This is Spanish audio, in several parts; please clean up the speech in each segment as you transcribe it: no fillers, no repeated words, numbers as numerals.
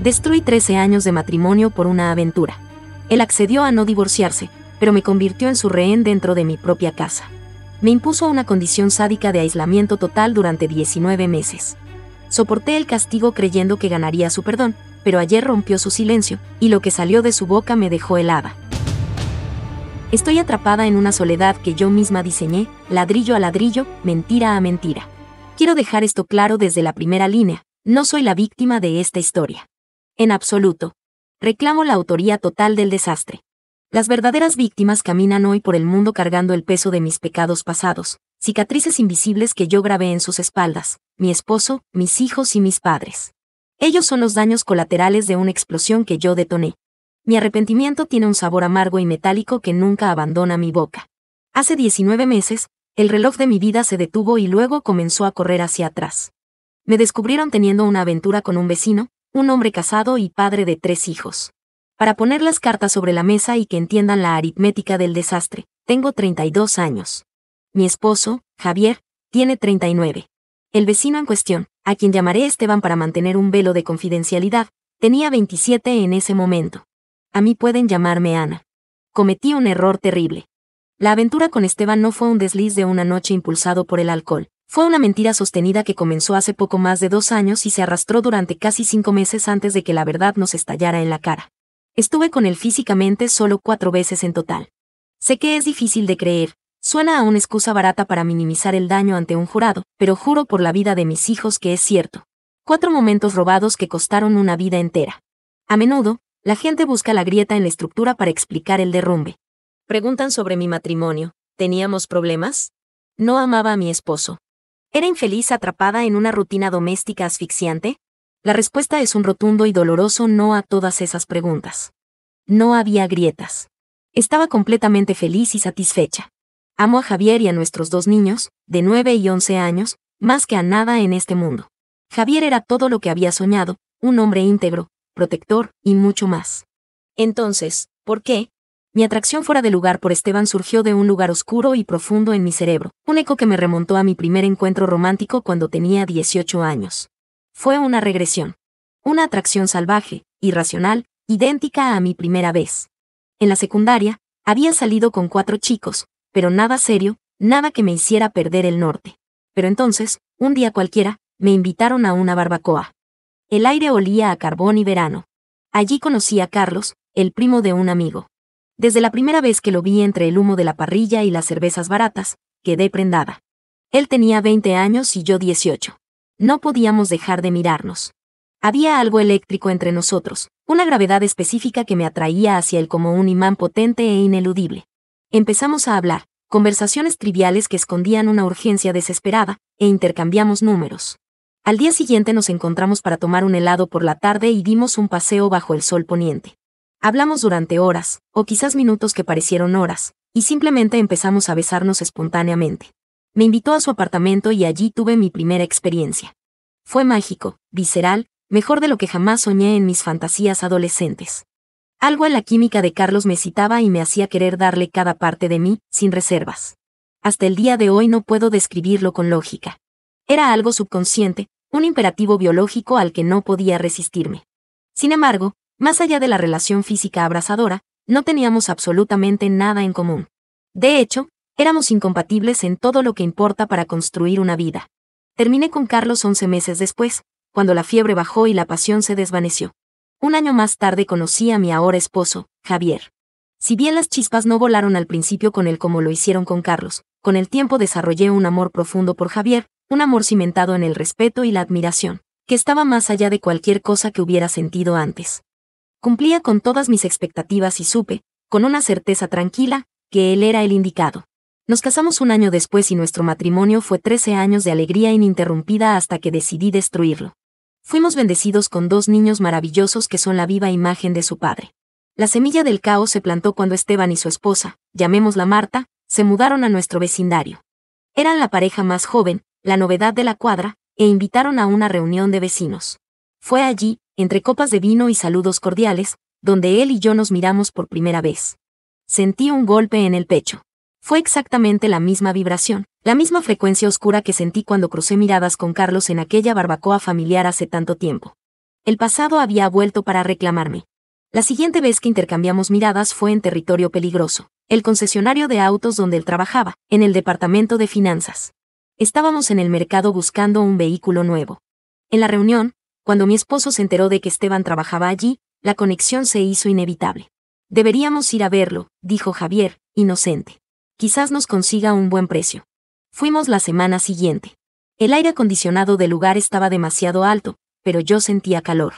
Destruí 13 años de matrimonio por una aventura. Él accedió a no divorciarse, pero me convirtió en su rehén dentro de mi propia casa. Me impuso una condición sádica de aislamiento total durante 19 meses. Soporté el castigo creyendo que ganaría su perdón, pero ayer rompió su silencio, y lo que salió de su boca me dejó helada. Estoy atrapada en una soledad que yo misma diseñé, ladrillo a ladrillo, mentira a mentira. Quiero dejar esto claro desde la primera línea, no soy la víctima de esta historia. En absoluto. Reclamo la autoría total del desastre. Las verdaderas víctimas caminan hoy por el mundo cargando el peso de mis pecados pasados, cicatrices invisibles que yo grabé en sus espaldas, mi esposo, mis hijos y mis padres. Ellos son los daños colaterales de una explosión que yo detoné. Mi arrepentimiento tiene un sabor amargo y metálico que nunca abandona mi boca. Hace 19 meses, el reloj de mi vida se detuvo y luego comenzó a correr hacia atrás. Me descubrieron teniendo una aventura con un vecino, un hombre casado y padre de 3 hijos. Para poner las cartas sobre la mesa y que entiendan la aritmética del desastre, tengo 32 años. Mi esposo, Javier, tiene 39. El vecino en cuestión, a quien llamaré Esteban para mantener un velo de confidencialidad, tenía 27 en ese momento. A mí pueden llamarme Ana. Cometí un error terrible. La aventura con Esteban no fue un desliz de una noche impulsado por el alcohol. Fue una mentira sostenida que comenzó hace poco más de 2 años y se arrastró durante casi 5 meses antes de que la verdad nos estallara en la cara. Estuve con él físicamente solo 4 veces en total. Sé que es difícil de creer, suena a una excusa barata para minimizar el daño ante un jurado, pero juro por la vida de mis hijos que es cierto. 4 momentos robados que costaron una vida entera. A menudo, la gente busca la grieta en la estructura para explicar el derrumbe. Preguntan sobre mi matrimonio. ¿Teníamos problemas? No amaba a mi esposo. ¿Era infeliz atrapada en una rutina doméstica asfixiante? La respuesta es un rotundo y doloroso no a todas esas preguntas. No había grietas. Estaba completamente feliz y satisfecha. Amo a Javier y a nuestros 2 niños, de 9 y 11 años, más que a nada en este mundo. Javier era todo lo que había soñado, un hombre íntegro, protector y mucho más. Entonces, ¿por qué? Mi atracción fuera de lugar por Esteban surgió de un lugar oscuro y profundo en mi cerebro, un eco que me remontó a mi primer encuentro romántico cuando tenía 18 años. Fue una regresión. Una atracción salvaje, irracional, idéntica a mi primera vez. En la secundaria, había salido con 4 chicos, pero nada serio, nada que me hiciera perder el norte. Pero entonces, un día cualquiera, me invitaron a una barbacoa. El aire olía a carbón y verano. Allí conocí a Carlos, el primo de un amigo. Desde la primera vez que lo vi entre el humo de la parrilla y las cervezas baratas, quedé prendada. Él tenía 20 años y yo 18. No podíamos dejar de mirarnos. Había algo eléctrico entre nosotros, una gravedad específica que me atraía hacia él como un imán potente e ineludible. Empezamos a hablar, conversaciones triviales que escondían una urgencia desesperada, e intercambiamos números. Al día siguiente nos encontramos para tomar un helado por la tarde y dimos un paseo bajo el sol poniente. Hablamos durante horas, o quizás minutos que parecieron horas, y simplemente empezamos a besarnos espontáneamente. Me invitó a su apartamento y allí tuve mi primera experiencia. Fue mágico, visceral, mejor de lo que jamás soñé en mis fantasías adolescentes. Algo en la química de Carlos me excitaba y me hacía querer darle cada parte de mí, sin reservas. Hasta el día de hoy no puedo describirlo con lógica. Era algo subconsciente, un imperativo biológico al que no podía resistirme. Sin embargo, más allá de la relación física abrasadora, no teníamos absolutamente nada en común. De hecho, éramos incompatibles en todo lo que importa para construir una vida. Terminé con Carlos 11 meses después, cuando la fiebre bajó y la pasión se desvaneció. Un año más tarde conocí a mi ahora esposo, Javier. Si bien las chispas no volaron al principio con él como lo hicieron con Carlos, con el tiempo desarrollé un amor profundo por Javier, un amor cimentado en el respeto y la admiración, que estaba más allá de cualquier cosa que hubiera sentido antes. Cumplía con todas mis expectativas y supe, con una certeza tranquila, que él era el indicado. Nos casamos un año después y nuestro matrimonio fue 13 años de alegría ininterrumpida hasta que decidí destruirlo. Fuimos bendecidos con 2 niños maravillosos que son la viva imagen de su padre. La semilla del caos se plantó cuando Esteban y su esposa, llamémosla Marta, se mudaron a nuestro vecindario. Eran la pareja más joven, la novedad de la cuadra, e invitaron a una reunión de vecinos. Fue allí, entre copas de vino y saludos cordiales, donde él y yo nos miramos por primera vez. Sentí un golpe en el pecho. Fue exactamente la misma vibración, la misma frecuencia oscura que sentí cuando crucé miradas con Carlos en aquella barbacoa familiar hace tanto tiempo. El pasado había vuelto para reclamarme. La siguiente vez que intercambiamos miradas fue en territorio peligroso, el concesionario de autos donde él trabajaba, en el departamento de finanzas. Estábamos en el mercado buscando un vehículo nuevo. En la reunión, cuando mi esposo se enteró de que Esteban trabajaba allí, la conexión se hizo inevitable. Deberíamos ir a verlo, dijo Javier, inocente. Quizás nos consiga un buen precio. Fuimos la semana siguiente. El aire acondicionado del lugar estaba demasiado alto, pero yo sentía calor.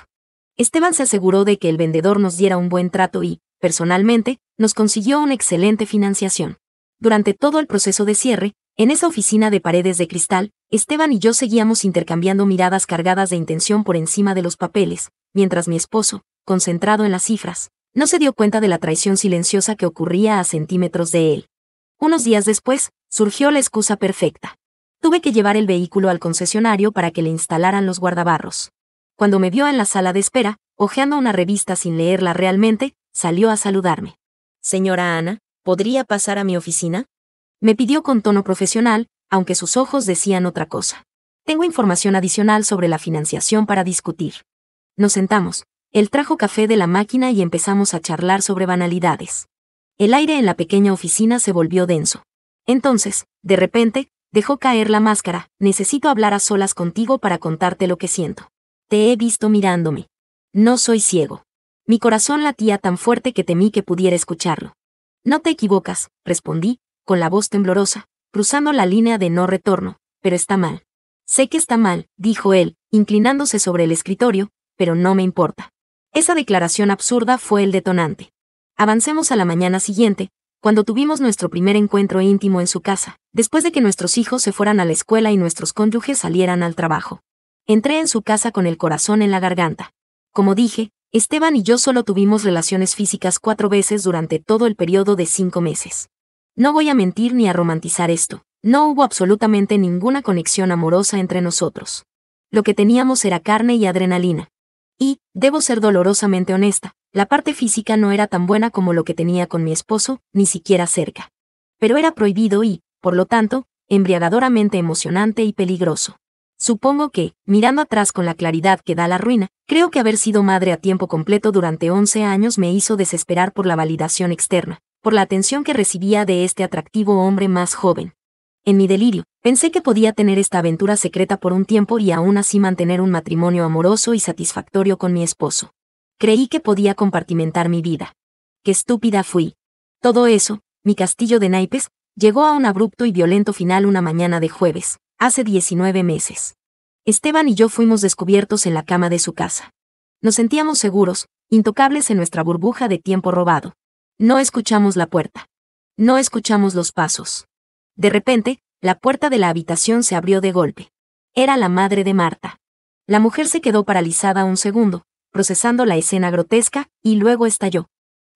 Esteban se aseguró de que el vendedor nos diera un buen trato y, personalmente, nos consiguió una excelente financiación. Durante todo el proceso de cierre, en esa oficina de paredes de cristal, Esteban y yo seguíamos intercambiando miradas cargadas de intención por encima de los papeles, mientras mi esposo, concentrado en las cifras, no se dio cuenta de la traición silenciosa que ocurría a centímetros de él. Unos días después, surgió la excusa perfecta. Tuve que llevar el vehículo al concesionario para que le instalaran los guardabarros. Cuando me vio en la sala de espera, hojeando una revista sin leerla realmente, salió a saludarme. «Señora Ana, ¿podría pasar a mi oficina?», me pidió con tono profesional, aunque sus ojos decían otra cosa. «Tengo información adicional sobre la financiación para discutir». Nos sentamos. Él trajo café de la máquina y empezamos a charlar sobre banalidades. El aire en la pequeña oficina se volvió denso. Entonces, de repente, dejó caer la máscara. «Necesito hablar a solas contigo para contarte lo que siento. Te he visto mirándome. No soy ciego». Mi corazón latía tan fuerte que temí que pudiera escucharlo. «No te equivocas», respondí, con la voz temblorosa, cruzando la línea de no retorno, «pero está mal». «Sé que está mal», dijo él, inclinándose sobre el escritorio, «pero no me importa». Esa declaración absurda fue el detonante. Avancemos a la mañana siguiente, cuando tuvimos nuestro primer encuentro íntimo en su casa, después de que nuestros hijos se fueran a la escuela y nuestros cónyuges salieran al trabajo. Entré en su casa con el corazón en la garganta. Como dije, Esteban y yo solo tuvimos relaciones físicas 4 veces durante todo el periodo de 5 meses. No voy a mentir ni a romantizar esto. No hubo absolutamente ninguna conexión amorosa entre nosotros. Lo que teníamos era carne y adrenalina. Y, debo ser dolorosamente honesta, la parte física no era tan buena como lo que tenía con mi esposo, ni siquiera cerca. Pero era prohibido y, por lo tanto, embriagadoramente emocionante y peligroso. Supongo que, mirando atrás con la claridad que da la ruina, creo que haber sido madre a tiempo completo durante 11 años me hizo desesperar por la validación externa, por la atención que recibía de este atractivo hombre más joven. En mi delirio, pensé que podía tener esta aventura secreta por un tiempo y aún así mantener un matrimonio amoroso y satisfactorio con mi esposo. Creí que podía compartimentar mi vida. ¡Qué estúpida fui! Todo eso, mi castillo de naipes, llegó a un abrupto y violento final una mañana de jueves, hace 19 meses. Esteban y yo fuimos descubiertos en la cama de su casa. Nos sentíamos seguros, intocables en nuestra burbuja de tiempo robado. No escuchamos la puerta. No escuchamos los pasos. De repente, la puerta de la habitación se abrió de golpe. Era la madre de Marta. La mujer se quedó paralizada un segundo, procesando la escena grotesca, y luego estalló.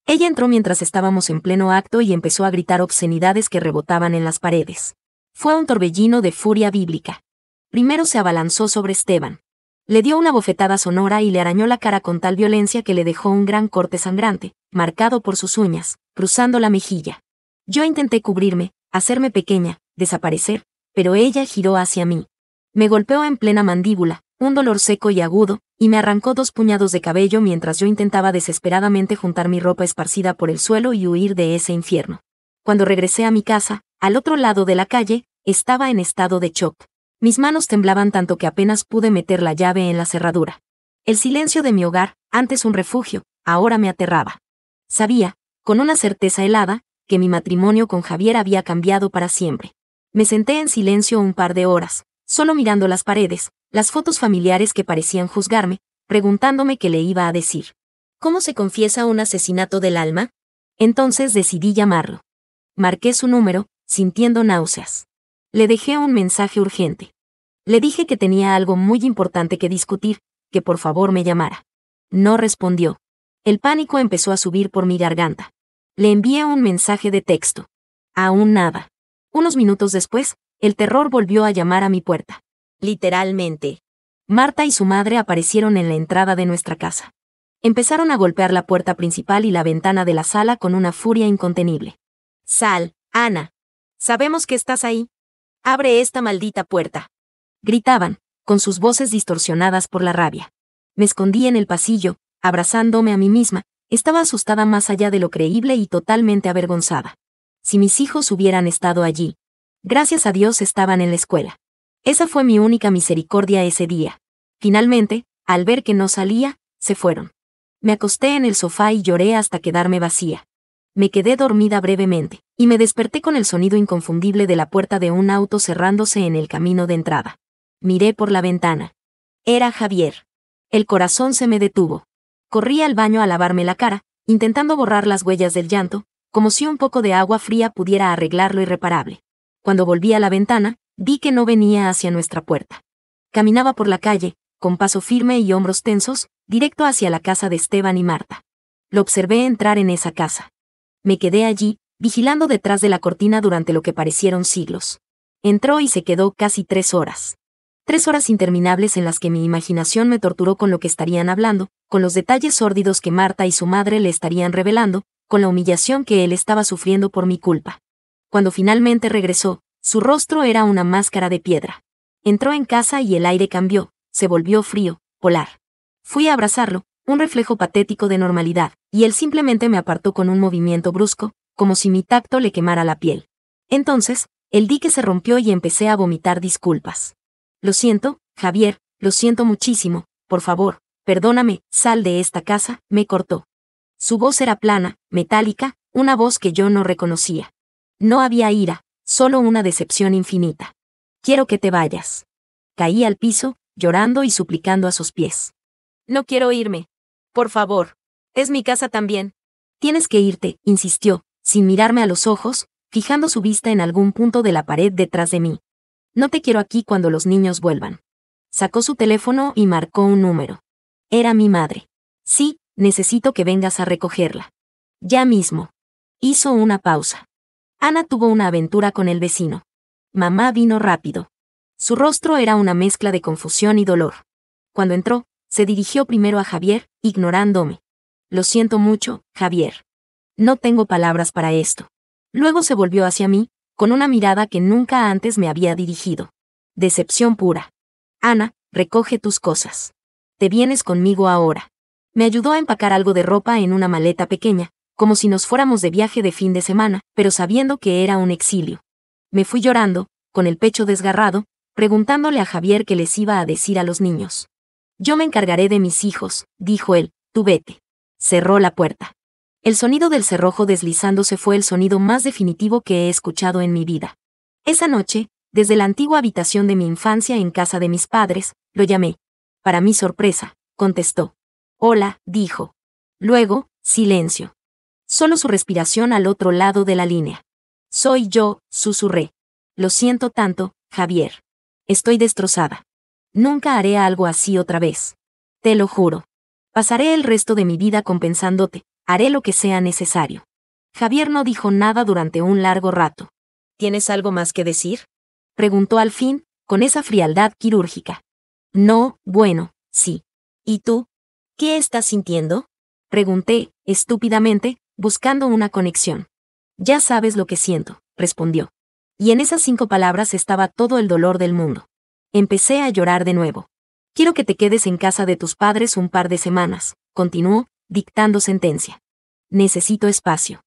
Ella entró mientras estábamos en pleno acto y empezó a gritar obscenidades que rebotaban en las paredes. Fue un torbellino de furia bíblica. Primero se abalanzó sobre Esteban. Le dio una bofetada sonora y le arañó la cara con tal violencia que le dejó un gran corte sangrante, marcado por sus uñas, cruzando la mejilla. Yo intenté cubrirme, hacerme pequeña, desaparecer, pero ella giró hacia mí. Me golpeó en plena mandíbula, un dolor seco y agudo, y me arrancó 2 puñados de cabello mientras yo intentaba desesperadamente juntar mi ropa esparcida por el suelo y huir de ese infierno. Cuando regresé a mi casa, al otro lado de la calle, estaba en estado de shock. Mis manos temblaban tanto que apenas pude meter la llave en la cerradura. El silencio de mi hogar, antes un refugio, ahora me aterraba. Sabía, con una certeza helada, que mi matrimonio con Javier había cambiado para siempre. Me senté en silencio un par de horas, solo mirando las paredes, las fotos familiares que parecían juzgarme, preguntándome qué le iba a decir. ¿Cómo se confiesa un asesinato del alma? Entonces decidí llamarlo. Marqué su número, sintiendo náuseas. Le dejé un mensaje urgente. Le dije que tenía algo muy importante que discutir, que por favor me llamara. No respondió. El pánico empezó a subir por mi garganta. Le envié un mensaje de texto. Aún nada. Unos minutos después, el terror volvió a llamar a mi puerta. Literalmente. Marta y su madre aparecieron en la entrada de nuestra casa. Empezaron a golpear la puerta principal y la ventana de la sala con una furia incontenible. «Sal, Ana. Sabemos que estás ahí. Abre esta maldita puerta», gritaban, con sus voces distorsionadas por la rabia. Me escondí en el pasillo, abrazándome a mí misma. Estaba asustada más allá de lo creíble y totalmente avergonzada. Si mis hijos hubieran estado allí. Gracias a Dios estaban en la escuela. Esa fue mi única misericordia ese día. Finalmente, al ver que no salía, se fueron. Me acosté en el sofá y lloré hasta quedarme vacía. Me quedé dormida brevemente, y me desperté con el sonido inconfundible de la puerta de un auto cerrándose en el camino de entrada. Miré por la ventana. Era Javier. El corazón se me detuvo. Corrí al baño a lavarme la cara, intentando borrar las huellas del llanto, como si un poco de agua fría pudiera arreglar lo irreparable. Cuando volví a la ventana, vi que no venía hacia nuestra puerta. Caminaba por la calle, con paso firme y hombros tensos, directo hacia la casa de Esteban y Marta. Lo observé entrar en esa casa. Me quedé allí, vigilando detrás de la cortina durante lo que parecieron siglos. Entró y se quedó casi 3 horas. 3 horas interminables en las que mi imaginación me torturó con lo que estarían hablando, con los detalles sórdidos que Marta y su madre le estarían revelando, con la humillación que él estaba sufriendo por mi culpa. Cuando finalmente regresó, su rostro era una máscara de piedra. Entró en casa y el aire cambió, se volvió frío, polar. Fui a abrazarlo, un reflejo patético de normalidad, y él simplemente me apartó con un movimiento brusco, como si mi tacto le quemara la piel. Entonces, el dique se rompió y empecé a vomitar disculpas. Lo siento, Javier, lo siento muchísimo, por favor, perdóname, sal de esta casa, me cortó. Su voz era plana, metálica, una voz que yo no reconocía. No había ira, solo una decepción infinita. Quiero que te vayas. Caí al piso, llorando y suplicando a sus pies. No quiero irme. Por favor. Es mi casa también. Tienes que irte, insistió, sin mirarme a los ojos, fijando su vista en algún punto de la pared detrás de mí. No te quiero aquí cuando los niños vuelvan. Sacó su teléfono y marcó un número. Era mi madre. Sí, necesito que vengas a recogerla. Ya mismo. Hizo una pausa. Ana tuvo una aventura con el vecino. Mamá vino rápido. Su rostro era una mezcla de confusión y dolor. Cuando entró, se dirigió primero a Javier, ignorándome. Lo siento mucho, Javier. No tengo palabras para esto. Luego se volvió hacia mí, con una mirada que nunca antes me había dirigido. Decepción pura. Ana, recoge tus cosas. Te vienes conmigo ahora. Me ayudó a empacar algo de ropa en una maleta pequeña, como si nos fuéramos de viaje de fin de semana, pero sabiendo que era un exilio. Me fui llorando, con el pecho desgarrado, preguntándole a Javier qué les iba a decir a los niños. Yo me encargaré de mis hijos, dijo él, tú vete. Cerró la puerta. El sonido del cerrojo deslizándose fue el sonido más definitivo que he escuchado en mi vida. Esa noche, desde la antigua habitación de mi infancia en casa de mis padres, lo llamé. Para mi sorpresa, contestó. Hola, dijo. Luego, silencio. Solo su respiración al otro lado de la línea. Soy yo, susurré. Lo siento tanto, Javier. Estoy destrozada. Nunca haré algo así otra vez. Te lo juro. Pasaré el resto de mi vida compensándote, haré lo que sea necesario. Javier no dijo nada durante un largo rato. ¿Tienes algo más que decir? Preguntó al fin, con esa frialdad quirúrgica. No, bueno, sí. ¿Y tú? ¿Qué estás sintiendo? Pregunté, estúpidamente, buscando una conexión. Ya sabes lo que siento, respondió. Y en esas 5 palabras estaba todo el dolor del mundo. Empecé a llorar de nuevo. Quiero que te quedes en casa de tus padres un par de semanas, continuó, dictando sentencia. Necesito espacio.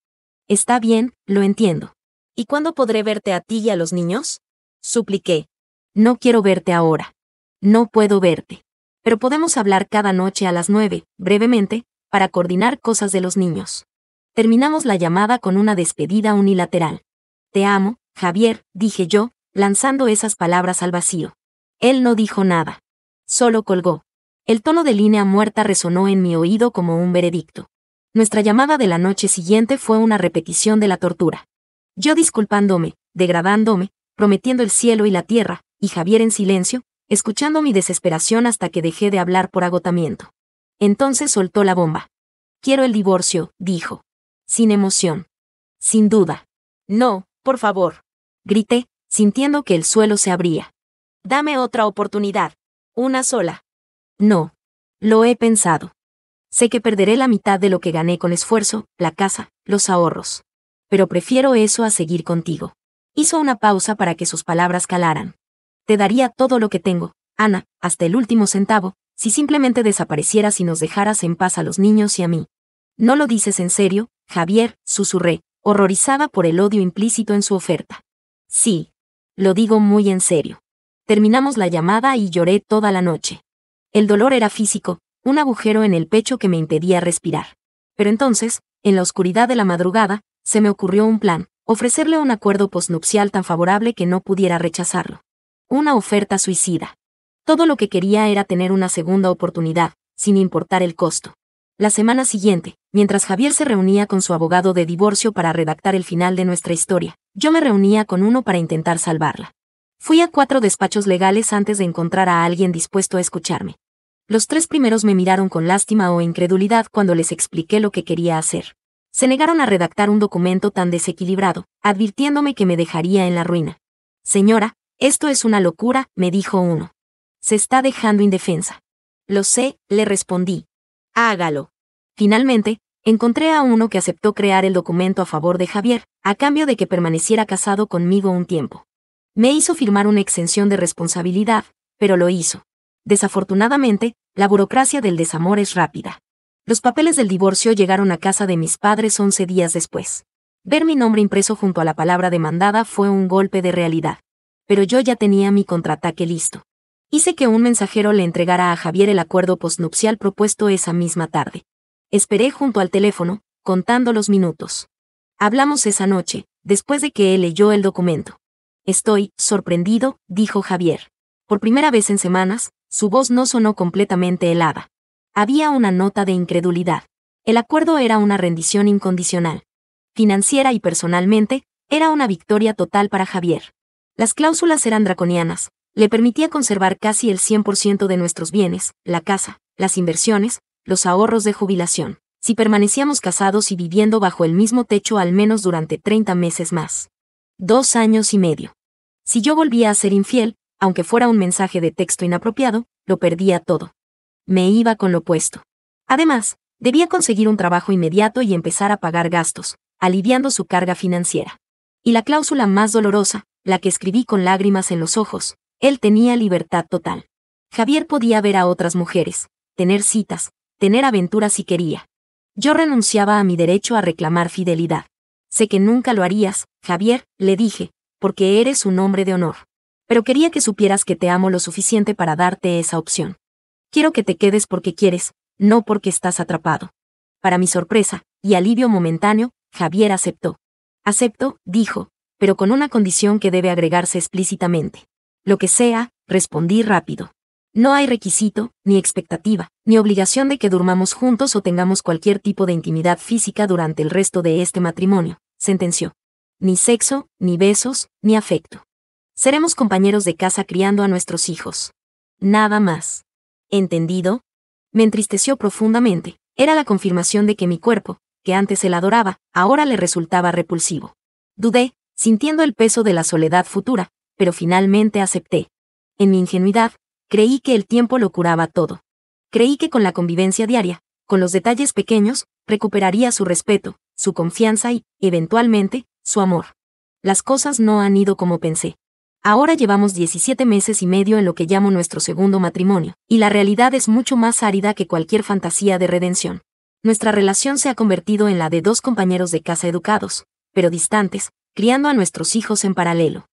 Está bien, lo entiendo. ¿Y cuándo podré verte a ti y a los niños? Supliqué. No quiero verte ahora. No puedo verte. Pero podemos hablar cada noche a las 9, brevemente, para coordinar cosas de los niños. Terminamos la llamada con una despedida unilateral. Te amo, Javier, dije yo, lanzando esas palabras al vacío. Él no dijo nada. Solo colgó. El tono de línea muerta resonó en mi oído como un veredicto. Nuestra llamada de la noche siguiente fue una repetición de la tortura. Yo disculpándome, degradándome, prometiendo el cielo y la tierra, y Javier en silencio, escuchando mi desesperación hasta que dejé de hablar por agotamiento. Entonces soltó la bomba. Quiero el divorcio, dijo. Sin emoción. Sin duda. No, por favor. Grité, sintiendo que el suelo se abría. Dame otra oportunidad. Una sola. No. Lo he pensado. Sé que perderé la mitad de lo que gané con esfuerzo, la casa, los ahorros. Pero prefiero eso a seguir contigo. Hizo una pausa para que sus palabras calaran. Te daría todo lo que tengo, Ana, hasta el último centavo, Si simplemente desaparecieras y nos dejaras en paz a los niños y a mí. ¿No lo dices en serio, Javier?, susurré, horrorizada por el odio implícito en su oferta. Sí. Lo digo muy en serio. Terminamos la llamada y lloré toda la noche. El dolor era físico, un agujero en el pecho que me impedía respirar. Pero entonces, en la oscuridad de la madrugada, se me ocurrió un plan: ofrecerle un acuerdo posnupcial tan favorable que no pudiera rechazarlo. Una oferta suicida. Todo lo que quería era tener una segunda oportunidad, sin importar el costo. La semana siguiente, mientras Javier se reunía con su abogado de divorcio para redactar el final de nuestra historia, yo me reunía con uno para intentar salvarla. Fui a 4 despachos legales antes de encontrar a alguien dispuesto a escucharme. Los 3 primeros me miraron con lástima o incredulidad cuando les expliqué lo que quería hacer. Se negaron a redactar un documento tan desequilibrado, advirtiéndome que me dejaría en la ruina. Señora, esto es una locura, me dijo uno. Se está dejando indefensa. Lo sé, le respondí. Hágalo. Finalmente, encontré a uno que aceptó crear el documento a favor de Javier, a cambio de que permaneciera casado conmigo un tiempo. Me hizo firmar una exención de responsabilidad, pero lo hizo. Desafortunadamente, la burocracia del desamor es rápida. Los papeles del divorcio llegaron a casa de mis padres 11 días después. Ver mi nombre impreso junto a la palabra demandada fue un golpe de realidad. Pero yo ya tenía mi contraataque listo. Hice que un mensajero le entregara a Javier el acuerdo postnupcial propuesto esa misma tarde. Esperé junto al teléfono, contando los minutos. Hablamos esa noche, después de que él leyó el documento. Estoy sorprendido, dijo Javier. Por primera vez en semanas, su voz no sonó completamente helada. Había una nota de incredulidad. El acuerdo era una rendición incondicional. Financiera y personalmente, era una victoria total para Javier. Las cláusulas eran draconianas. Le permitía conservar casi el 100% de nuestros bienes, la casa, las inversiones, los ahorros de jubilación, si permanecíamos casados y viviendo bajo el mismo techo al menos durante 30 meses más. 2 años y medio. Si yo volvía a ser infiel, aunque fuera un mensaje de texto inapropiado, lo perdía todo. Me iba con lo opuesto. Además, debía conseguir un trabajo inmediato y empezar a pagar gastos, aliviando su carga financiera. Y la cláusula más dolorosa, la que escribí con lágrimas en los ojos: él tenía libertad total. Javier podía ver a otras mujeres, tener citas, tener aventuras si quería. Yo renunciaba a mi derecho a reclamar fidelidad. Sé que nunca lo harías, Javier, le dije, porque eres un hombre de honor. Pero quería que supieras que te amo lo suficiente para darte esa opción. Quiero que te quedes porque quieres, no porque estás atrapado. Para mi sorpresa, y alivio momentáneo, Javier aceptó. Acepto, dijo, pero con una condición que debe agregarse explícitamente. Lo que sea, respondí rápido. No hay requisito, ni expectativa, ni obligación de que durmamos juntos o tengamos cualquier tipo de intimidad física durante el resto de este matrimonio, sentenció. Ni sexo, ni besos, ni afecto. Seremos compañeros de casa criando a nuestros hijos. Nada más. ¿Entendido? Me entristeció profundamente. Era la confirmación de que mi cuerpo, que antes él adoraba, ahora le resultaba repulsivo. Dudé, sintiendo el peso de la soledad futura, pero finalmente acepté. En mi ingenuidad, creí que el tiempo lo curaba todo. Creí que con la convivencia diaria, con los detalles pequeños, recuperaría su respeto, su confianza y, eventualmente, su amor. Las cosas no han ido como pensé. Ahora llevamos 17 meses y medio en lo que llamo nuestro segundo matrimonio, y la realidad es mucho más árida que cualquier fantasía de redención. Nuestra relación se ha convertido en la de 2 compañeros de casa educados, pero distantes, criando a nuestros hijos en paralelo.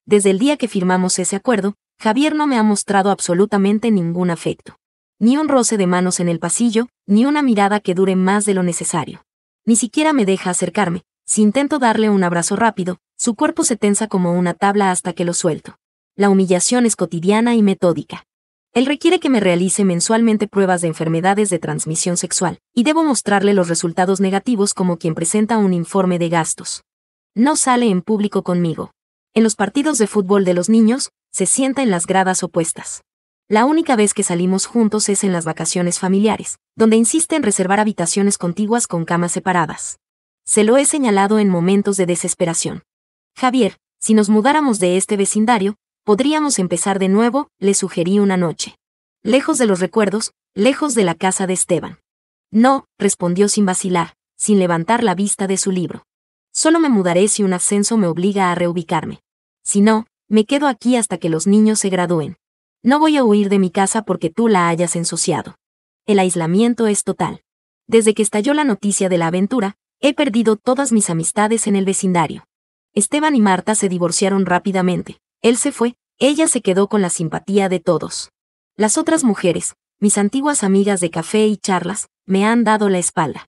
Desde el día que firmamos ese acuerdo, Javier no me ha mostrado absolutamente ningún afecto. Ni un roce de manos en el pasillo, ni una mirada que dure más de lo necesario. Ni siquiera me deja acercarme. Si intento darle un abrazo rápido, su cuerpo se tensa como una tabla hasta que lo suelto. La humillación es cotidiana y metódica. Él requiere que me realice mensualmente pruebas de enfermedades de transmisión sexual, y debo mostrarle los resultados negativos como quien presenta un informe de gastos. No sale en público conmigo. En los partidos de fútbol de los niños, se sienta en las gradas opuestas. La única vez que salimos juntos es en las vacaciones familiares, donde insiste en reservar habitaciones contiguas con camas separadas. Se lo he señalado en momentos de desesperación. Javier, si nos mudáramos de este vecindario, podríamos empezar de nuevo, le sugerí una noche. Lejos de los recuerdos, lejos de la casa de Esteban. No, respondió sin vacilar, sin levantar la vista de su libro. Solo me mudaré si un ascenso me obliga a reubicarme. Si no, me quedo aquí hasta que los niños se gradúen. No voy a huir de mi casa porque tú la hayas ensuciado. El aislamiento es total. Desde que estalló la noticia de la aventura, he perdido todas mis amistades en el vecindario. Esteban y Marta se divorciaron rápidamente. Él se fue, ella se quedó con la simpatía de todos. Las otras mujeres, mis antiguas amigas de café y charlas, me han dado la espalda.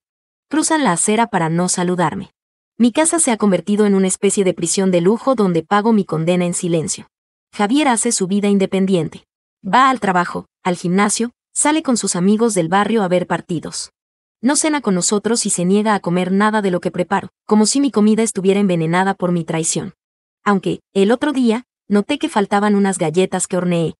Cruzan la acera para no saludarme. Mi casa se ha convertido en una especie de prisión de lujo donde pago mi condena en silencio. Javier hace su vida independiente. Va al trabajo, al gimnasio, sale con sus amigos del barrio a ver partidos. No cena con nosotros y se niega a comer nada de lo que preparo, como si mi comida estuviera envenenada por mi traición. Aunque, el otro día, noté que faltaban unas galletas que horneé.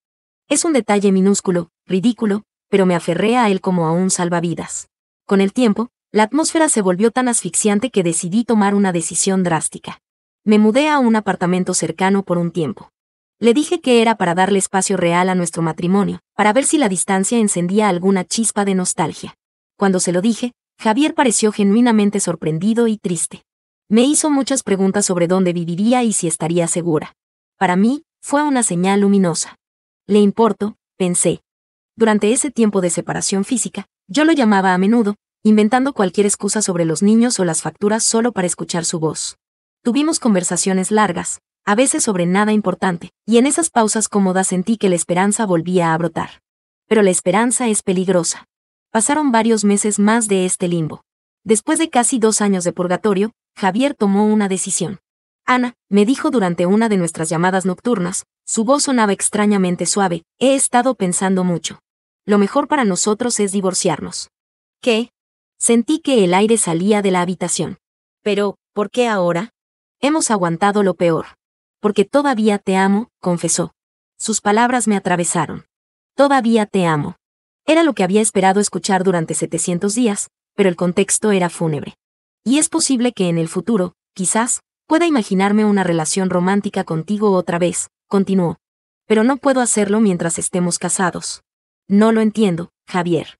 Es un detalle minúsculo, ridículo, pero me aferré a él como a un salvavidas. Con el tiempo, la atmósfera se volvió tan asfixiante que decidí tomar una decisión drástica. Me mudé a un apartamento cercano por un tiempo. Le dije que era para darle espacio real a nuestro matrimonio, para ver si la distancia encendía alguna chispa de nostalgia. Cuando se lo dije, Javier pareció genuinamente sorprendido y triste. Me hizo muchas preguntas sobre dónde viviría y si estaría segura. Para mí, fue una señal luminosa. Le importo, pensé. Durante ese tiempo de separación física, yo lo llamaba a menudo, inventando cualquier excusa sobre los niños o las facturas solo para escuchar su voz. Tuvimos conversaciones largas, a veces sobre nada importante, y en esas pausas cómodas sentí que la esperanza volvía a brotar. Pero la esperanza es peligrosa. Pasaron varios meses más de este limbo. Después de casi 2 años de purgatorio, Javier tomó una decisión. Ana, me dijo durante una de nuestras llamadas nocturnas, su voz sonaba extrañamente suave, he estado pensando mucho. Lo mejor para nosotros es divorciarnos. ¿Qué? Sentí que el aire salía de la habitación. Pero, ¿por qué ahora? Hemos aguantado lo peor. Porque todavía te amo, confesó. Sus palabras me atravesaron. Todavía te amo. Era lo que había esperado escuchar durante 700 días, pero el contexto era fúnebre. Y es posible que en el futuro, quizás, pueda imaginarme una relación romántica contigo otra vez, continuó. Pero no puedo hacerlo mientras estemos casados. No lo entiendo, Javier.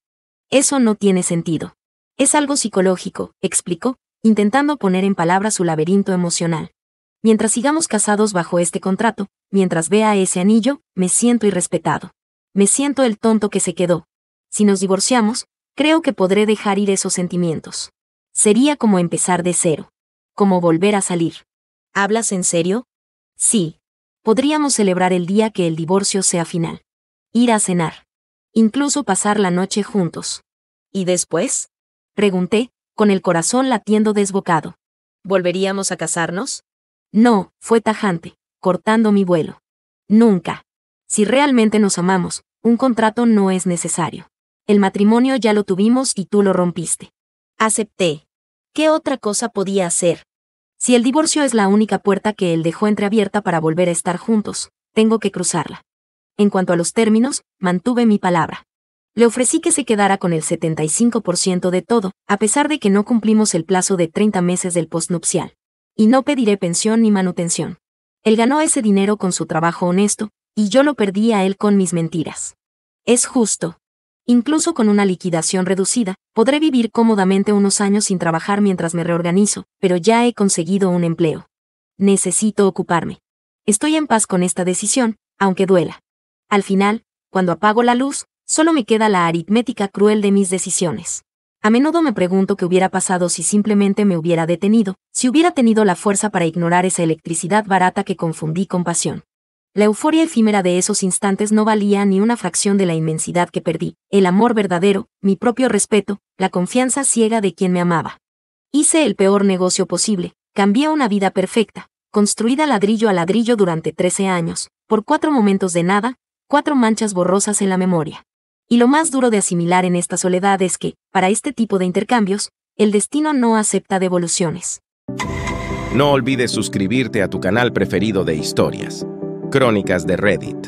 Eso no tiene sentido. Es algo psicológico, explicó, intentando poner en palabras su laberinto emocional. Mientras sigamos casados bajo este contrato, mientras vea ese anillo, me siento irrespetado. Me siento el tonto que se quedó. Si nos divorciamos, creo que podré dejar ir esos sentimientos. Sería como empezar de cero. Como volver a salir. ¿Hablas en serio? Sí. Podríamos celebrar el día que el divorcio sea final. Ir a cenar. Incluso pasar la noche juntos. ¿Y después? Pregunté, con el corazón latiendo desbocado. ¿Volveríamos a casarnos? No, fue tajante, cortando mi vuelo. Nunca. Si realmente nos amamos, un contrato no es necesario. El matrimonio ya lo tuvimos y tú lo rompiste. Acepté. ¿Qué otra cosa podía hacer? Si el divorcio es la única puerta que él dejó entreabierta para volver a estar juntos, tengo que cruzarla. En cuanto a los términos, mantuve mi palabra. Le ofrecí que se quedara con el 75% de todo, a pesar de que no cumplimos el plazo de 30 meses del postnupcial. Y no pediré pensión ni manutención. Él ganó ese dinero con su trabajo honesto, y yo lo perdí a él con mis mentiras. Es justo. Incluso con una liquidación reducida, podré vivir cómodamente unos años sin trabajar mientras me reorganizo, pero ya he conseguido un empleo. Necesito ocuparme. Estoy en paz con esta decisión, aunque duela. Al final, cuando apago la luz, solo me queda la aritmética cruel de mis decisiones. A menudo me pregunto qué hubiera pasado si simplemente me hubiera detenido, si hubiera tenido la fuerza para ignorar esa electricidad barata que confundí con pasión. La euforia efímera de esos instantes no valía ni una fracción de la inmensidad que perdí, el amor verdadero, mi propio respeto, la confianza ciega de quien me amaba. Hice el peor negocio posible, cambié una vida perfecta, construida ladrillo a ladrillo durante 13 años, por 4 momentos de nada, 4 manchas borrosas en la memoria. Y lo más duro de asimilar en esta soledad es que, para este tipo de intercambios, el destino no acepta devoluciones. No olvides suscribirte a tu canal preferido de historias, Crónicas de Reddit.